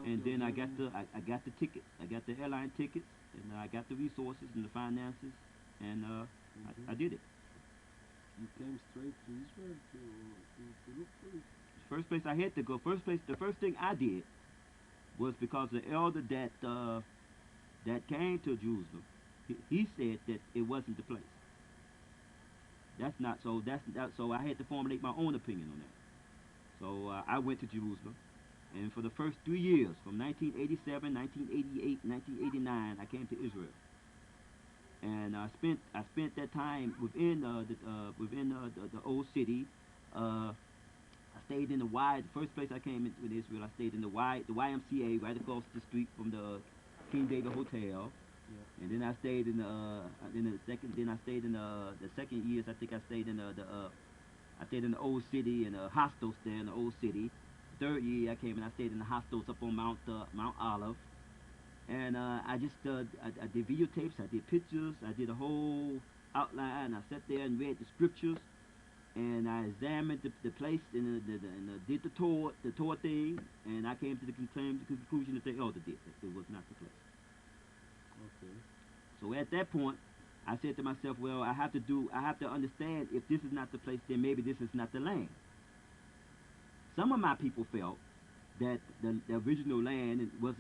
and then I got the ticket. I got the airline tickets, and I got the resources and the finances, and I did it. You came straight to Israel to look for it. First place I had to go. The first thing I did was because the elder that came to Jerusalem, he said that it wasn't the place. That's not so. So I had to formulate my own opinion on that. So I went to Jerusalem, and for the first 3 years, from 1987, 1988, 1989, I came to Israel, and I spent that time within the old city. I stayed in the Y. The first place I came into Israel, I stayed in the YMCA right across the street from the King David Hotel. Yeah. And then I stayed in then I stayed in the second years. I think I stayed in the old city and hostels there in the old city. Third year I came and I stayed in the hostels up on Mount Olive. And I did videotapes, I did pictures, I did a whole outline. I sat there and read the scriptures, and I examined the place and did the tour thing, and I came to the conclusion that the elder did that it was not the place. Okay. So at that point, I said to myself, well, I have to understand if this is not the place, then maybe this is not the land. Some of my people felt that the original land was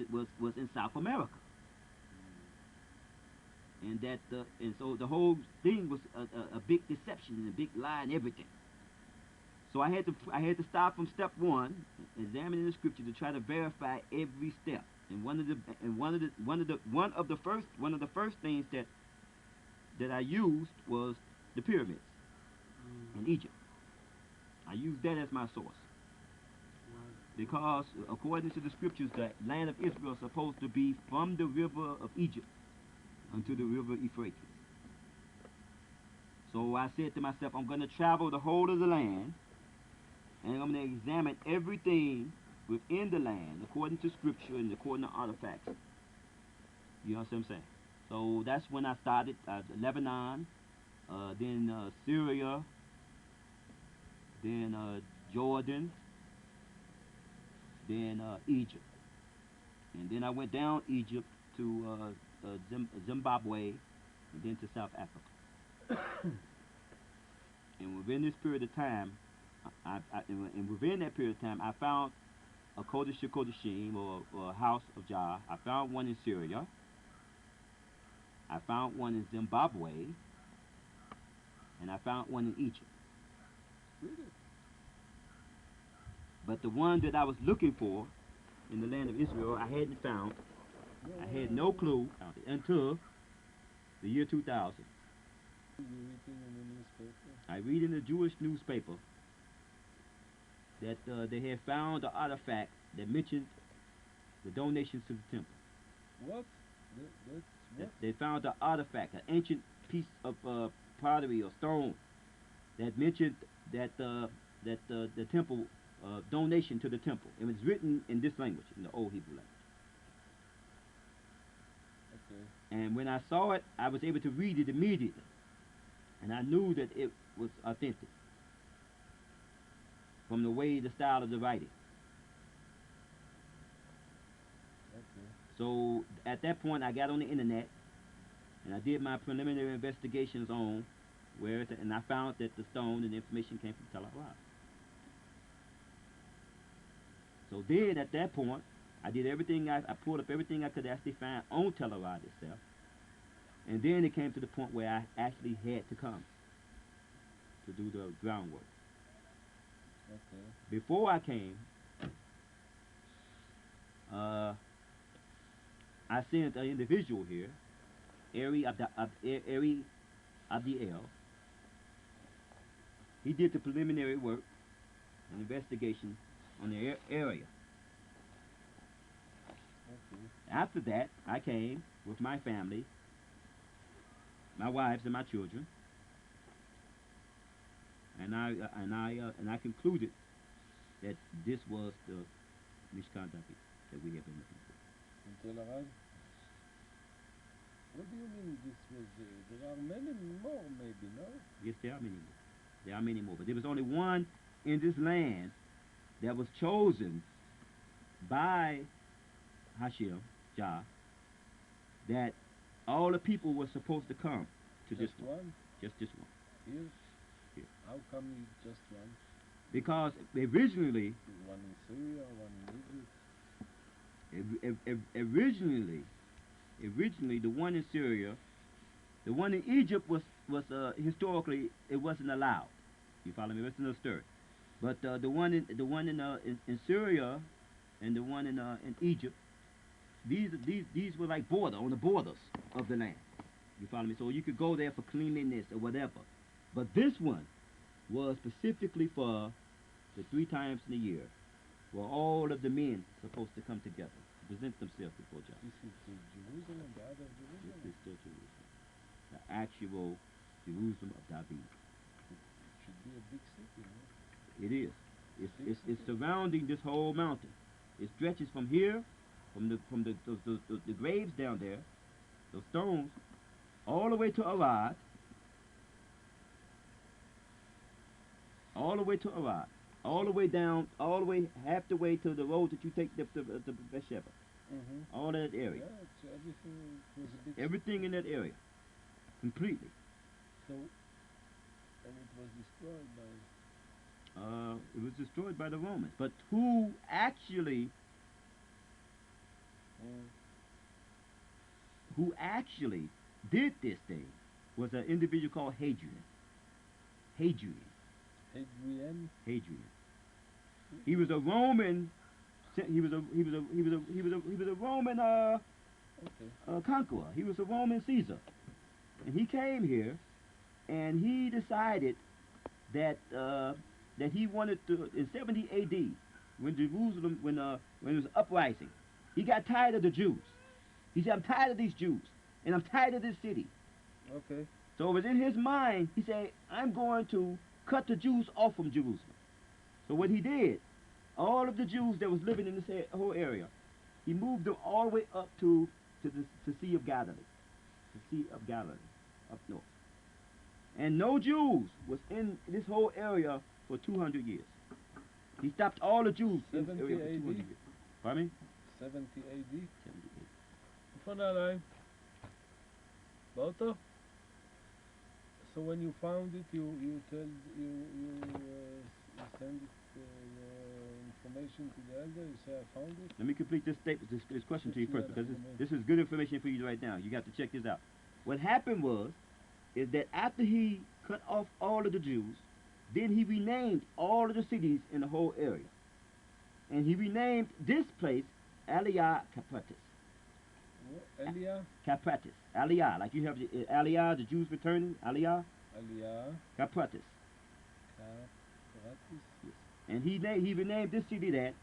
in South America, and so the whole thing was a big deception and a big lie and everything. So I had to start from step one, examining the scripture to try to verify every step. And one of the first things that I used was the pyramids in Egypt. I used that as my source because according to the scriptures, the land of Israel is supposed to be from the river of Egypt unto the river Euphrates. So I said to myself, I'm going to travel the whole of the land, and I'm going to examine everything within the land according to scripture and according to artifacts. You know what I'm saying? So that's when I started Lebanon, then Syria, then Jordan, then Egypt. And then I went down Egypt to Zimbabwe, and then to South Africa. And within this period of time, and within that period of time, I found a Kodesh Kodeshim, or a house of Jah. I found one in Syria. I found one in Zimbabwe, and I found one in Egypt. Really? But the one that I was looking for in the land of Israel, I hadn't found. I had no clue until the year 2000. You reading in the newspaper? I read in the Jewish newspaper that they had found an artifact that mentioned the donations to the temple. What? That's what? They found an artifact, an ancient piece of pottery or stone that mentioned that the temple donation to the temple. It was written in this language, in the Old Hebrew language. Okay. And when I saw it, I was able to read it immediately, and I knew that it was authentic from the style of the writing. Okay. So at that point, I got on the internet and I did my preliminary investigations on and I found that the stone and the information came from Tel Aviv. So then at that point, I did everything. I pulled up everything I could actually find on Tel Aviv itself, and then it came to the point where I actually had to come to do the groundwork. Okay. Before I came, I sent an individual here, Ari Abdiel. He did the preliminary work and investigation on the area. Okay. After that, I came with my family, my wives and my children, and I concluded that this was the Mishkan David that we have been looking for. In Tel Aviv? What do you mean this was? There are many more, maybe, no? Yes, there are many more. There are many more, but there was only one in this land that was chosen by Hashem, Jah, that all the people were supposed to come to this Just one. one? Just this one. Here? Here. How come you just one? Because originally, One in Syria, one in Egypt? originally the one in Syria, the one in Egypt was historically it wasn't allowed. You follow me? It wasn't stirred. But the one in Syria and the one in Egypt, these were like on the borders of the land. You follow me? So you could go there for cleanliness or whatever. But this one was specifically for the 3 times in a year, where all of the men supposed to come together, present themselves before Jah. This is Jerusalem, the other This Jerusalem? is still Jerusalem, the actual Jerusalem of David. It should be a big city, no? It is. It's surrounding this whole mountain. It stretches from here, from the graves down there, those stones, all the way to Arad, all the way to Arad, all the way down, all the way half the way to the road that you take to Beersheba. Mm-hmm. All that area, Yeah, it's everything was a big everything in that area, completely. So, and it was destroyed by... It was destroyed by the Romans. But who actually did this thing was an individual called Hadrian. Hadrian. Adrian? Hadrian. He was a Roman. He was a Roman Okay. conqueror. He was a Roman Caesar, and he came here, and he decided that that he wanted to in 70 A.D. when Jerusalem when it was uprising, he got tired of the Jews. He said, "I'm tired of these Jews, and I'm tired of this city." Okay. So it was in his mind. He said, "I'm going to cut the Jews off from Jerusalem." So what he did, all of the Jews that was living in this whole area, he moved them all the way up to the Sea of Galilee, the Sea of Galilee, up north. And no Jews was in this whole area for 200 years. He stopped all the Jews in this 70 area for 200 AD? years. Pardon me? 70 AD? 78. Vanilla. Boto? So when you found it, you send it information to the elder. You say I found it. Let me complete this statement, this question to you Yes, first, yeah, because that's this is good information for you right now. You got to check this out. What happened is that after he cut off all of the Jews, then he renamed all of the cities in the whole area. And he renamed this place Aliyah Capratis. What? Elia? Capratis. Aliyah, like you have Aliyah, the Jews returning, Aliyah Aliyah? Capratis. Capratis? And he renamed this city that,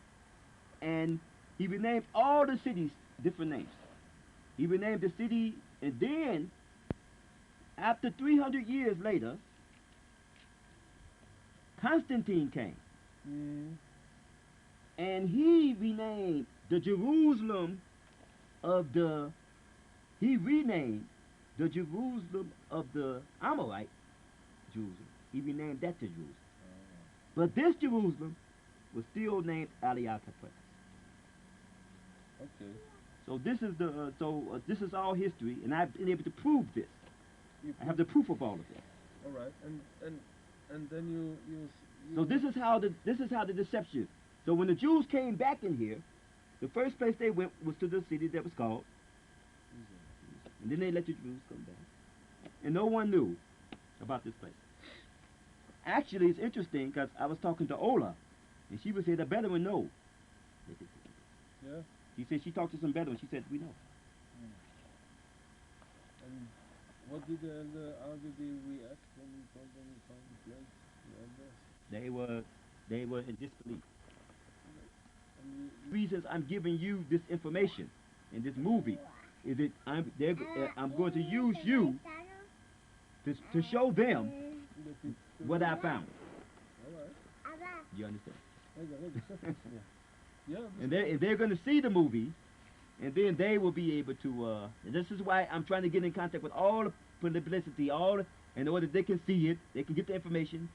and he renamed all the cities different names. He renamed the city, and then, after 300 years later, Constantine came, and he renamed the Jerusalem of the, he renamed the Jerusalem of the Amorite Jerusalem. He renamed that to Jerusalem. But this Jerusalem was still named Aliyah Capratis. Okay. So this is this is all history, and I've been able to prove this. I have the proof of all of this. All right, and then you So this is how the deception. So when the Jews came back in here, the first place they went was to the city that was called, and then they let the Jews come back, and no one knew about this place. Actually, it's interesting because I was talking to Ola, and she would say the Bedouin know. Yeah. She said she talked to some Bedouin. She said we know. And what did the elder? How did they react when you told them you found the place? The elders. They were in disbelief. And Reasons I'm giving you this information in this movie is that I'm going to use you to show them what I found. All right. You understand? Yeah. And they're going to see the movie, and then they will be able to. And this is why I'm trying to get in contact with all the publicity, in order they can see it, they can get the information,